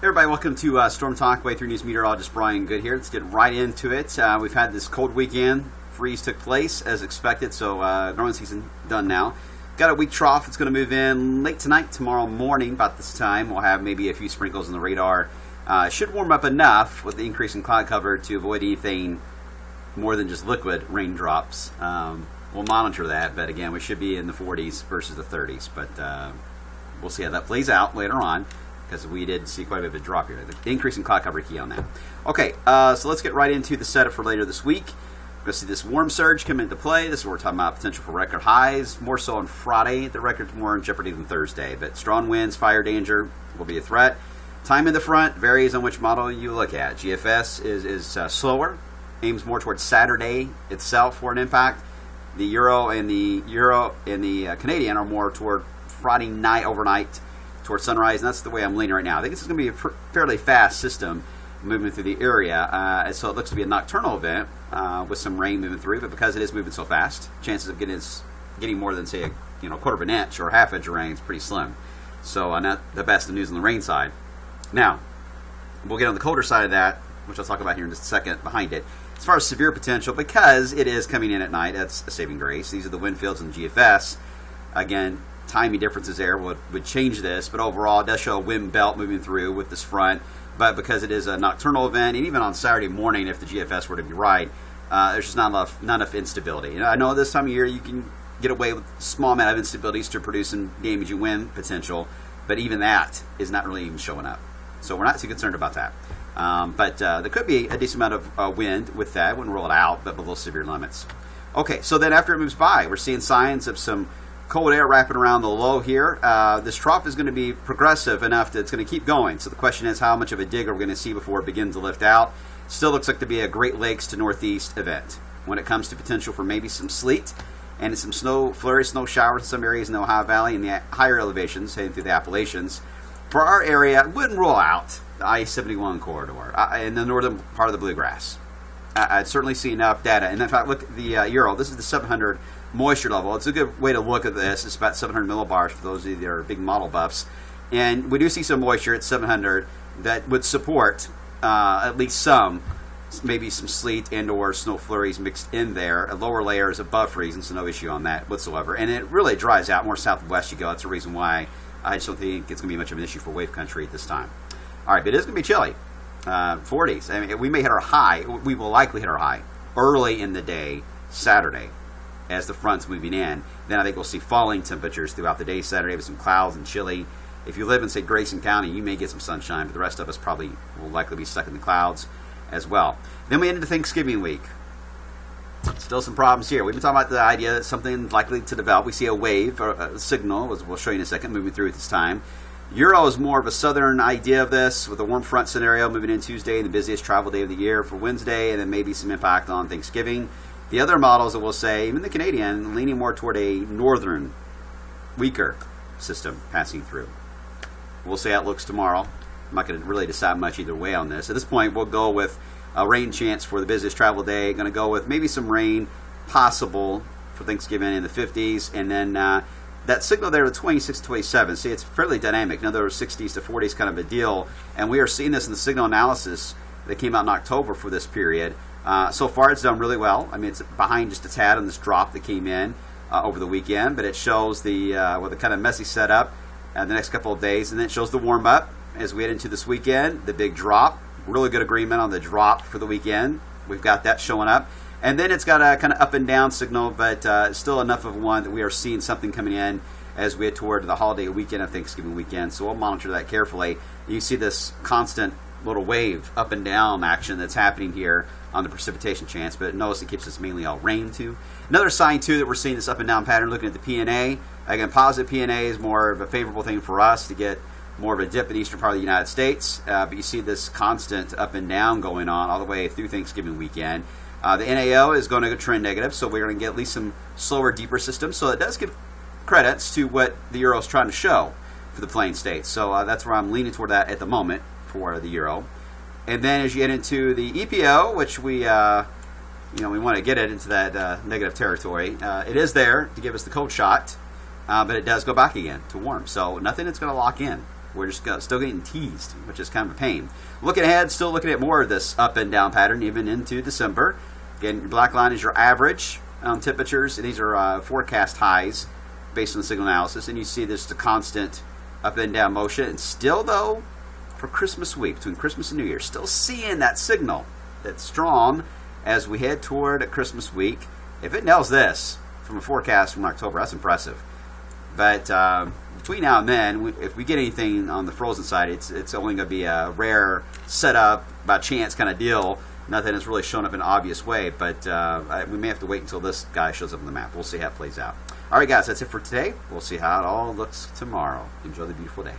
Everybody, welcome to Storm Talk. Way through News meteorologist Brian Good here. Let's get right into it. We've had this cold weekend. Freeze took place as expected, so growing season done now. Got a weak trough. It's going to move in late tonight, tomorrow morning. About this time, we'll have maybe a few sprinkles on the radar. Should warm up enough with the increase in cloud cover to avoid anything more than just liquid raindrops. We'll monitor that, but again, we should be in the 40s versus the 30s. But we'll see how that plays out later on, because we did see quite a bit of a drop here. The increase in cloud cover key on that. Okay, so let's get right into the setup for later this week. We're going to see this warm surge come into play. This is where we're talking about potential for record highs, more so on Friday. The record's more in jeopardy than Thursday, but strong winds, fire danger will be a threat. Time in the front varies on which model you look at. GFS is slower, aims more towards Saturday itself for an impact. The Euro and the Canadian are more toward Friday night, overnight, towards sunrise, and that's the way I'm leaning right now. I think this is going to be a fairly fast system moving through the area, and so it looks to be a nocturnal event with some rain moving through, but because it is moving so fast, chances of getting more than, say, a quarter of an inch or a half inch of rain is pretty slim. So not the best of news on the rain side. Now, we'll get on the colder side of that, which I'll talk about here in just a second behind it. As far as severe potential, because it is coming in at night, that's a saving grace. These are the wind fields and the GFS. Again, timing differences there would change this, but overall it does show a wind belt moving through with this front. But because it is a nocturnal event, and even on Saturday morning, if the GFS were to be right, there's just not enough instability. I know this time of year you can get away with a small amount of instabilities to produce some damaging wind potential, but even that is not really even showing up. So we're not too concerned about that. But there could be a decent amount of wind with that. I wouldn't rule it out, but below severe limits. Okay, so then after it moves by, we're seeing signs of some cold air wrapping around the low here. This trough is going to be progressive enough that it's going to keep going. So the question is, how much of a dig are we going to see before it begins to lift out? Still looks like to be a Great Lakes to Northeast event. When it comes to potential for maybe some sleet and some snow flurries, snow showers in some areas in the Ohio Valley and the higher elevations heading through the Appalachians. For our area, wouldn't rule out the I-71 corridor in the northern part of the Bluegrass. I'd certainly see enough data. And in fact, look at the Euro. This is the 700 moisture level. It's a good way to look at this. It's about 700 millibars for those of you that are big model buffs. And we do see some moisture at 700 that would support at least maybe some sleet and or snow flurries mixed in there. A lower layer is above freezing, so no issue on that whatsoever. And it really dries out more southwest you go. That's the reason why I just don't think it's going to be much of an issue for wave country at this time. All right, but it is going to be chilly. 40s. I mean, we may hit our high. We will likely hit our high early in the day, Saturday, as the front's moving in. Then I think we'll see falling temperatures throughout the day Saturday with some clouds and chilly. If you live in, say, Grayson County, you may get some sunshine, but the rest of us probably will likely be stuck in the clouds as well. Then we end into Thanksgiving week. Still some problems here. We've been talking about the idea that something likely to develop. We see a wave, or a signal, as we'll show you in a second, moving through at this time. Euro is more of a southern idea of this, with a warm front scenario moving in Tuesday, the busiest travel day of the year for Wednesday, and then maybe some impact on Thanksgiving. The other models that we'll say, even the Canadian, leaning more toward a northern, weaker system passing through. We'll see how it looks tomorrow. I'm not going to really decide much either way on this. At this point, we'll go with a rain chance for the busiest travel day. Going to go with maybe some rain possible for Thanksgiving in the 50s, and then that signal there, the 26 to 27, see, it's fairly dynamic. In other words, 60s to 40s kind of a deal, and we are seeing this in the signal analysis that came out in October for this period. So far, it's done really well. I mean, it's behind just a tad on this drop that came in over the weekend, but it shows the kind of messy setup the next couple of days, and then it shows the warm up as we head into this weekend, the big drop. Really good agreement on the drop for the weekend. We've got that showing up. And then it's got a kind of up and down signal, but still enough of one that we are seeing something coming in as we head toward the holiday weekend and Thanksgiving weekend. So we'll monitor that carefully. You see this constant little wave up and down action that's happening here on the precipitation chance, but notice it keeps us mainly all rain too. Another sign too that we're seeing this up and down pattern, looking at the PNA. Again, positive PNA is more of a favorable thing for us to get more of a dip in the eastern part of the United States, but you see this constant up and down going on all the way through Thanksgiving weekend. The NAO is going to trend negative, so we're going to get at least some slower, deeper systems. So it does give credits to what the Euro is trying to show for the plain states. So that's where I'm leaning toward that at the moment for the Euro. And then as you get into the EPO, which we want to get it into that negative territory, it is there to give us the cold shot, but it does go back again to warm. So nothing that's going to lock in We're just still getting teased, which is kind of a pain. Looking ahead, still looking at more of this up and down pattern, even into December. Again, your black line is your average temperatures. These are forecast highs based on the signal analysis, and you see this the constant up and down motion. And still, though, for Christmas week, between Christmas and New Year, still seeing that signal that's strong as we head toward Christmas week. If it nails this from a forecast from October, that's impressive. But between now and then, if we get anything on the frozen side, it's only going to be a rare setup, by chance kind of deal. Nothing has really shown up in an obvious way, but we may have to wait until this guy shows up on the map. We'll see how it plays out. All right, guys, that's it for today. We'll see how it all looks tomorrow. Enjoy the beautiful day.